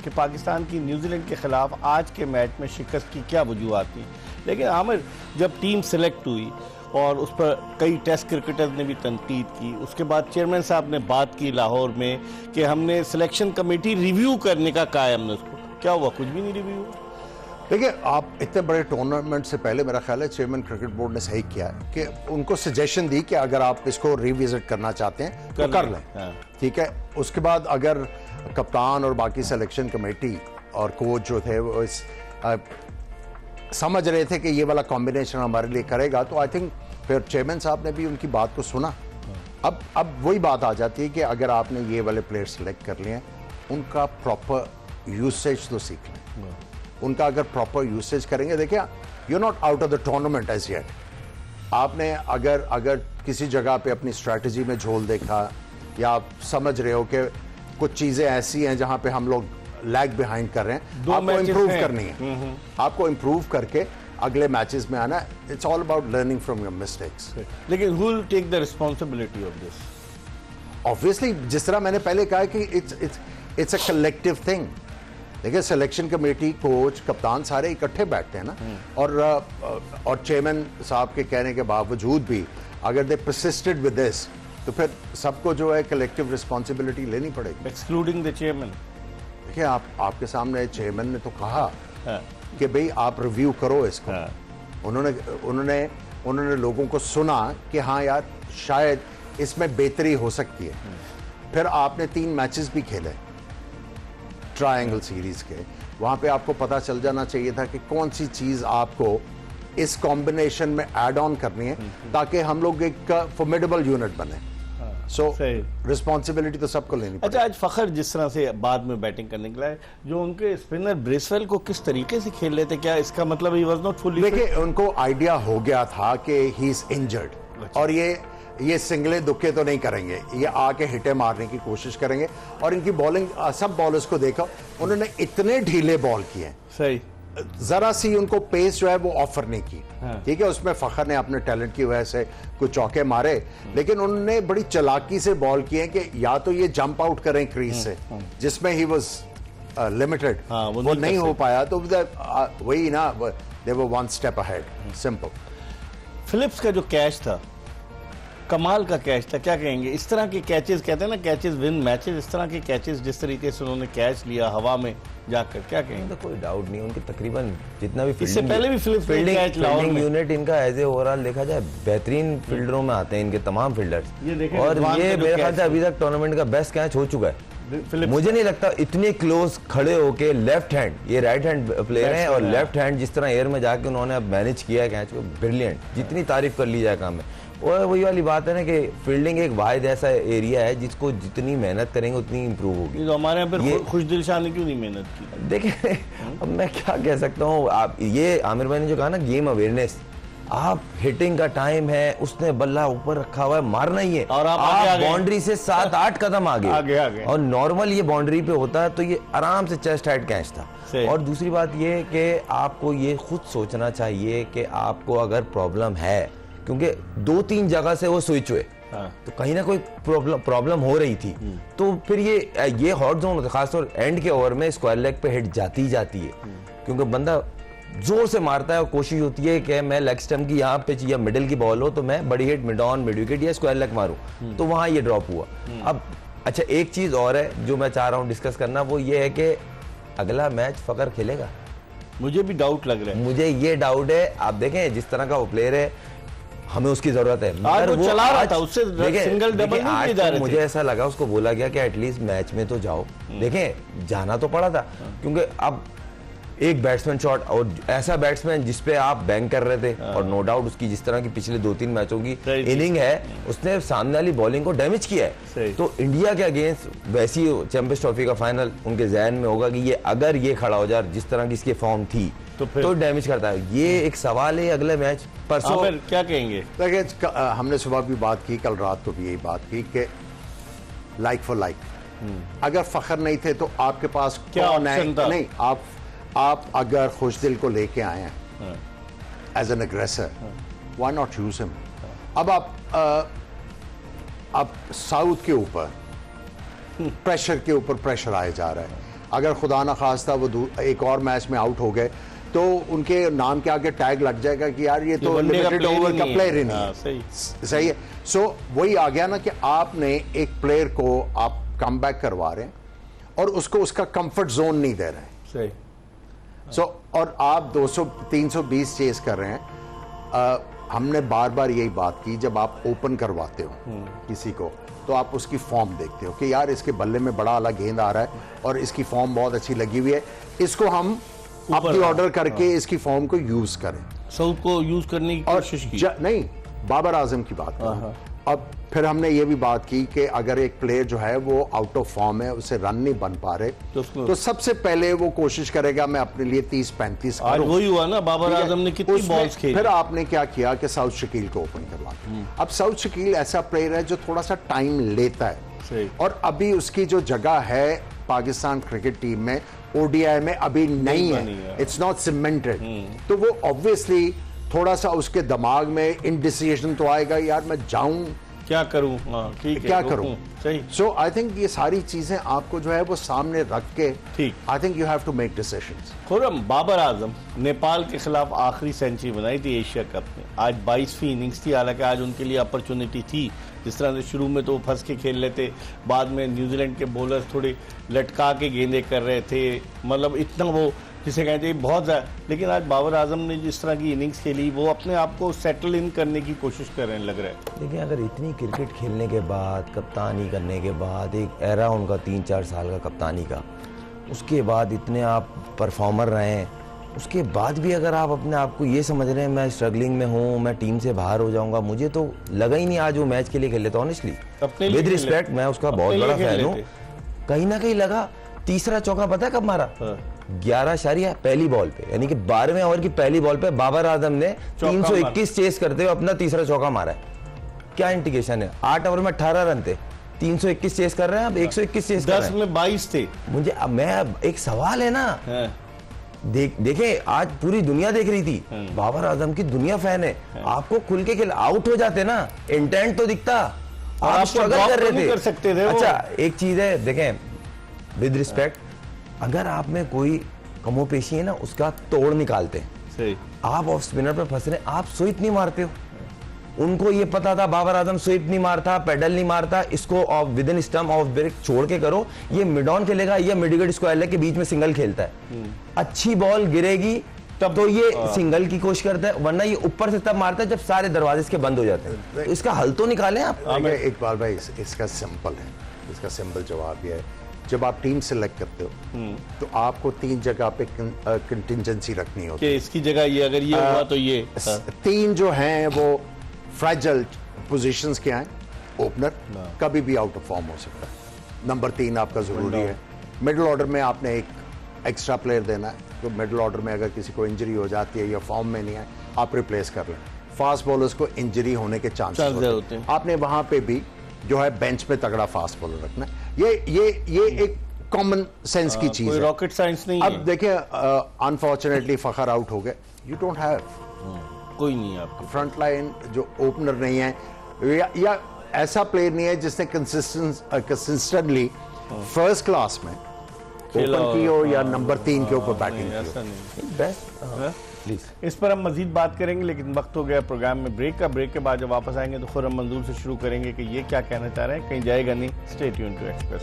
कि पाकिस्तान की न्यूजीलैंड के खिलाफ आज के मैच में शिकस्त की क्या वजूहत थी। लेकिन आमिर, जब टीम सेलेक्ट हुई और उस पर कई टेस्ट क्रिकेटर्स ने भी तनकीद की, उसके बाद चेयरमैन साहब ने बात की लाहौर में कि हमने सिलेक्शन कमेटी रिव्यू करने का कहा है हमने उसको, क्या हुआ? कुछ भी नहीं रिव्यू हुआ। देखिए, आप इतने बड़े टूर्नामेंट से पहले मेरा ख्याल है चेयरमैन क्रिकेट बोर्ड ने सही किया है कि उनको सजेशन दी कि अगर आप इसको रिविजिट करना चाहते हैं तो कर लें। ठीक है, उसके बाद अगर कप्तान और बाकी सिलेक्शन कमेटी और कोच जो थे वो समझ रहे थे कि ये वाला कॉम्बिनेशन हमारे लिए करेगा, तो आई थिंक फिर चेयरमैन साहब ने भी उनकी बात को सुना। अब वही बात आ जाती है कि अगर आपने ये वाले प्लेयर सेलेक्ट कर लिए हैं, उनका प्रॉपर यूसेज तो सीख लें। उनका अगर प्रॉपर यूसेज करेंगे, देखिए you not out of the tournament as yet. आपने अगर किसी जगह पे अपनी स्ट्रैटेजी में झोल देखा या आप समझ रहे हो कि कुछ चीजें ऐसी हैं जहां पे हम लोग लैग बिहाइंड कर रहे हैं, आपको इंप्रूव करनी है। आपको इंप्रूव करके अगले मैचेस में आना। It's all about learning from your mistakes. लेकिन who will take the responsibility of this? Obviously, जिस तरह मैंने पहले कहा कि इट्स अ कलेक्टिव थिंग। देखिए, सिलेक्शन कमेटी, कोच, कप्तान सारे इकट्ठे बैठते हैं ना, और चेयरमैन साहब के कहने के बावजूद भी अगर दे परसिस्टेड विद दिस, तो फिर सबको जो है कलेक्टिव रिस्पांसिबिलिटी लेनी पड़ेगी, एक्सक्लूडिंग द चेयरमैन। देखिए, आपके सामने चेयरमैन ने तो कहा कि भाई आप रिव्यू करो इसको। उन्होंने लोगों को सुना कि हाँ यार, शायद इसमें बेहतरी हो सकती है। फिर आपने 3 मैचेस भी खेले ट्रायंगल सीरीज के, वहां पे आपको पता चल जाना चाहिए था कि कौन सी चीज आपको इस कॉम्बिनेशन में ऐड ऑन करनी है ताकि हम लोग एक फॉर्मिडेबल यूनिट बने। सो रिस्पॉन्सिबिलिटी तो सबको लेनी पड़ेगी। अच्छा, आज फखर जिस तरह से बाद में बैटिंग करने के लिए, जो उनके स्पिनर ब्रेसवेल को किस तरीके से खेल रहे थे, क्या इसका मतलब ही वाज नॉट फुली? देखिए, उनको आइडिया हो गया था कि ही इज इंजर्ड और ये सिंगले दुक्के तो नहीं करेंगे, ये आके हिटे मारने की कोशिश करेंगे। और इनकी बॉलिंग, सब बॉलर्स को देखा, उन्होंने इतने ढीले बॉल किए, सही, जरा सी उनको पेस जो है वो ऑफर नहीं की। ठीक है, उसमें फखर ने अपने टैलेंट की वजह से कुछ चौके मारे, लेकिन उन्होंने बड़ी चालाकी से बॉल किए कि या तो ये जंप आउट करें क्रीज से, जिसमें ही वाज लिमिटेड, वो नहीं हो पाया, तो वही ना, they were one step ahead. Simple. Phillips का जो कैच था, कमाल का कैच था, क्या कहेंगे? इस तरह के कैचेस, कहते हैं ना कैचेस विन मैचेस, इस तरह के कैचेस जिस तरीके से उन्होंने कैच लिया हवा में जाकर, क्या कहेंगे? तो कोई डाउट नहीं, उनके तकरीबन जितना भी इससे पहले भी फिलिप्स फील्डिंग यूनिट इनका एज ए ओवरऑल देखा जाए बेहतरीन फील्डरों में आते हैं इनके तमाम फील्डर्स। और ये मेरे ख्याल से अभी तक टूर्नामेंट का बेस्ट कैच हो चुका है। मुझे नहीं लगता इतने क्लोज खड़े होके, लेफ्ट हैंड, ये राइट हैंड प्लेयर है, और लेफ्ट हैंड जिस तरह एयर में जाके उन्होंने अब मैनेज किया है कैच को, ब्रिलियंट। जितनी तारीफ कर ली जाए काम में। और वही वाली बात है ना कि फील्डिंग एक वाहिद ऐसा एरिया है जिसको जितनी मेहनत करेंगे उतनी इंप्रूव होगी। तो हमारे यहाँ पर खुशदिल शाह ने क्यों नहीं मेहनत की? देखिए, अब मैं क्या कह सकता हूँ, आप ये आमिर भाई ने जो कहा ना, गेम अवेयरनेस, आप हिटिंग का टाइम है, उसने बल्ला ऊपर रखा हुआ है, मारना ही है, और आप बाउंड्री से 7-8 कदम आगे। और नॉर्मल ये बाउंड्री पे होता है तो ये आराम से चेस्ट हाइट कैच था। और दूसरी बात ये कि आपको ये खुद सोचना चाहिए कि आपको अगर प्रॉब्लम है, क्योंकि 2-3 जगह से वो स्विच हुए, तो कहीं ना कोई प्रॉब्लम हो रही थी, तो फिर ये हॉट जोन होता है, खासतौर एंड के ओवर में स्क्वायर लेग पे हिट जाती है, क्योंकि बंदा जोर से मारता है और कोशिश होती है कि मैं लेग स्टंप की यहाँ पे या मिडिल की बॉल हो तो मैं बड़ी hit, mid on, mid wicket या स्क्वायर लेग मारूं, तो वहां ये ड्रॉप हुआ। अब अच्छा, एक चीज और है जो मैं चाह रहा हूँ डिस्कस करना, वो ये है कि अगला मैच फखर खेलेगा। मुझे भी डाउट लग रहा है, मुझे ये डाउट है। आप देखें जिस तरह का वो प्लेयर है, हमें उसकी जरूरत है, मगर वो चला रहा था, उससे सिंगल डबल नहीं जा रहे थे। मुझे ऐसा लगा, उसको बोला गया कि एटलीस्ट मैच में तो जाओ। देखें, जाना तो पड़ा था, क्योंकि अब एक बैट्समैन शॉट, और ऐसा बैट्समैन जिसपे आप बैंक कर रहे थे, और नो डाउट उसकी जिस तरह की पिछले 2-3 मैचों की इनिंग है, उसने सामने वाली बॉलिंग को डैमेज किया है। तो इंडिया के अगेंस्ट वैसी चैंपियंस ट्रॉफी का फाइनल उनके जहन में होगा कि ये अगर ये खड़ा हो जाए जिस तरह की इसकी फॉर्म थी, तो डैमेज करता है। ये एक सवाल है अगले मैच परसों क्या कहेंगे? देखिए, हमने सुबह भी बात की, कल रात को भी यही बात की कि लाइक फॉर लाइक, अगर फखर नहीं थे तो आपके पास क्या ऑप्शन था? नहीं, आप अगर खुशदिल को लेके आए हैं as an aggressor, why not use him? अब आप साउथ के ऊपर प्रेशर आए जा रहा है, अगर खुदा न खास्ता वो एक और मैच में आउट हो गए तो उनके नाम के आगे टैग लग जाएगा कि यार ये तो लिमिटेड ओवर का प्लेयर ही नहीं है। सही है। सो वही आ गया ना कि आपने एक प्लेयर को आप कम बैक करवा रहे हैं और उसको उसका कंफर्ट जोन नहीं दे रहे हैं। सही। सो और आप 320 चेस कर रहे हैं। हमने बार बार यही बात की, जब आप ओपन करवाते हो किसी को तो आप उसकी फॉर्म देखते हो कि यार इसके बल्ले में बड़ा वाला गेंद आ रहा है और इसकी फॉर्म बहुत अच्छी लगी हुई है, इसको हम अपनी ऑर्डर करके इसकी फॉर्म को यूज करें। सऊद को यूज करने की कोशिश की नहीं, बाबर आजम की बात करें। अब फिर हमने ये भी बात की कि अगर एक प्लेयर जो है वो आउट ऑफ फॉर्म है, उसे रन नहीं बन पा रहे, तो सबसे पहले वो कोशिश करेगा मैं अपने लिए 30-35 आज वही हुआ ना, बाबर आजम ने कितनी बॉल्स खेली। फिर आपने क्या किया कि साउथ शकील को ओपन करवा दिया। अब साउथ शकील ऐसा प्लेयर है जो थोड़ा सा टाइम लेता है और अभी उसकी जो जगह है पाकिस्तान क्रिकेट टीम में ओडीआई में अभी नहीं है, इट्स नॉट सीमेंटेड। तो वो ऑब्वियसली थोड़ा सा उसके दिमाग में इनडिसीजन तो आएगा, यार मैं जाऊं क्या करूं, ठीक है, क्या करूं। सही। सो आई थिंक ये सारी चीजें आपको जो है वो सामने रख के ठीक, I think you have to make decisions. Khurram, Babar Azam Nepal के खिलाफ आखिरी सेंचुरी बनाई थी एशिया कप में। आज 22वीं इनिंग्स थी, हालांकि आज उनके लिए अपॉर्चुनिटी थी। जिस तरह से शुरू में तो वो फंस के खेल रहे थे, बाद में न्यूजीलैंड के बॉलर्स थोड़े लटका के गेंदे कर रहे थे, मतलब इतना वो जिसे कहते हैं बहुत ज़्यादा। लेकिन आज बाबर आजम ने जिस तरह की इनिंग्स खेली, वो अपने आप को सेटल इन करने की कोशिश कर रहे हैं, लग रहा है। देखिए, अगर इतनी क्रिकेट खेलने के बाद, कप्तानी करने के बाद, एक एरा उनका 3-4 साल का कप्तानी का, उसके बाद इतने आप परफॉर्मर रहे हैं, उसके बाद भी अगर आप अपने आप को ये समझ रहे हैं मैं स्ट्रगलिंग में हूँ, मैं टीम से बाहर हो जाऊंगा, मुझे तो लगा ही नहीं आज वो मैच के लिए खेल लेता। ऑनेस्टली विद रिस्पेक्ट, मैं उसका बहुत बड़ा फैन हूँ। कहीं ना कहीं लगा तीसरा चौका पता है कब मारा? 11 पहली बॉल पे, यानी कि 12वें ओवर की पहली बॉल पे बाबर आजम ने 321 चेस करते हुए अपना तीसरा चौका मारा है। क्या इंडिकेशन है? 8 ओवर में 18 रन थे, 321 चेस कर रहे हैं, अब 121 चेस कर रहे हैं। 10 में 22 थे। मुझे मैं एक सवाल है ना, देखे आज पूरी दुनिया देख रही थी, बाबर आजम की दुनिया फैन है। आपको खुल के खेल, आउट हो जाते ना, इंटेंट तो दिखता, आप स्ट्रगल कर रहे थे, कर सकते थे। अच्छा एक चीज है, देखें विद रिस्पेक्ट, अगर आप में कोई कमोपेशी है ना, उसका तोड़ निकालते हैं। आप ऑफ स्पिनर पे फंस रहे, आप स्वीप नहीं मारते हो। उनको ये पता था बाबर आजम स्वीप नहीं मारता, पेडल नहीं मारता, इसको off with in stump off break छोड़ के करो, ये मिड ऑन खेलेगा, ये मिड विकेट स्क्वायर लेग के बीच में सिंगल खेलता है। अच्छी बॉल गिरेगी तब तो ये सिंगल की कोशिश करता है, वरना ये ऊपर से तब मारता है जब सारे दरवाजे इसके बंद हो जाते हैं। तो इसका हल तो निकालें आप। इकबाल भाई, इसका सिंपल है, इसका सिंपल जवाब ये है, जब आप टीम सेलेक्ट करते हो तो आपको 3 जगह पे कंटिजेंसी रखनी होती है। इसकी जगह ये, अगर ये हुआ तो ये 3 जो हैं वो फ्रैजाइल पोजीशंस क्या हैं? ओपनर कभी भी आउट ऑफ फॉर्म हो सकता है, नंबर 3 आपका जरूरी है। मिडिल ऑर्डर में आपने एक एक्स्ट्रा प्लेयर देना है, तो मिडिल ऑर्डर में अगर किसी को इंजरी हो जाती है या फॉर्म में नहीं है, आप रिप्लेस कर लें। फास्ट बॉलर्स को इंजरी होने के चांसेस होते हैं, आपने वहां पे भी जो है बेंच पे तगड़ा फास्ट बॉलर रखना है। ये एक कॉमन सेंस की चीज है, रॉकेट साइंस नहीं है। अब देखिए, अनफॉर्चुनेटली फखर आउट हो गए, यू डोंट हैव, कोई नहीं है आपके फ्रंट लाइन जो ओपनर नहीं है या ऐसा प्लेयर नहीं है जिसने कंसिस्टेंटली फर्स्ट क्लास में ओपन की हो या नंबर 3 के ऊपर बैटिंग की हो। प्लीज इस पर हम मजीद बात करेंगे, लेकिन वक्त हो गया प्रोग्राम में ब्रेक का। ब्रेक के बाद जब वापस आएंगे तो खुर्रम मंजूर से शुरू करेंगे कि ये क्या कहना चाह रहे हैं, कहीं जाएगा नहीं। Stay tuned to express.